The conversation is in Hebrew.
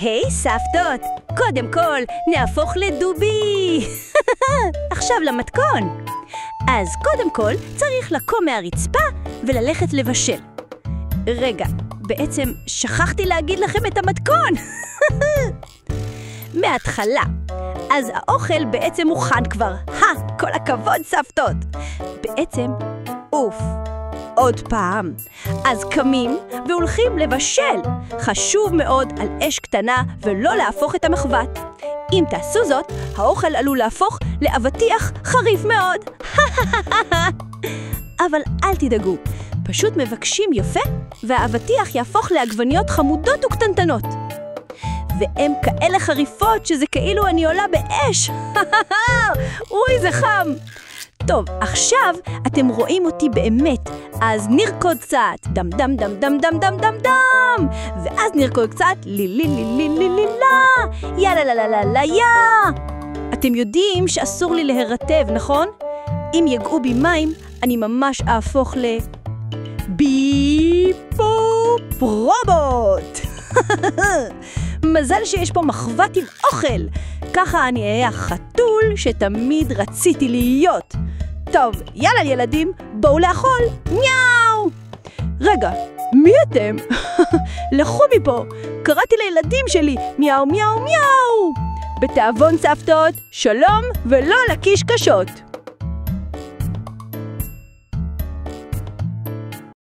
היי סבתות, קודם כל נהפוך לדובי. עכשיו למתכון. אז קודם כל צריך לקום מהרצפה וללכת לבשל. רגע, בעצם שכחתי להגיד לכם את המתכון. מההתחלה. אז האוכל בעצם מוכן כבר. כל הכבוד סבתות. בעצם, עוד פעם. אז קמים והולכים לבשל. חשוב מאוד על אש קטנה ולא להפוך את המחבת. אם תעשו זאת, האוכל עלול להפוך לאבטיח חריף מאוד. אבל אל תדאגו, פשוט מבקשים יפה והאבטיח יהפוך לעגבניות חמודות וקטנטנות. והן כאלה חריפות שזה כאילו אני עולה באש. אוי, זה חם. טוב, עכשיו אתם רואים אותי באמת, אז נרקוד קצת, דם דם דם דם דם דם דם דם, ואז נרקוד קצת, לי לי לי לי לי לי לה, יא לה לה לה לה לה יא. אתם יודעים שאסור לי להירטב, נכון? אם יגעו בי מים, אני ממש אהפוך ביפופ רובוט. מזל שיש פה מחבת עם אוכל, ככה אני אהיה החתול שתמיד רציתי להיות. טוב, יאללה ילדים, בואו לאכול. מיאו! רגע, מי אתם? לכו מפה, קראתי לילדים שלי מיאו מיאו מיאו. בתיאבון סבתות, שלום ולא לקיש קשות.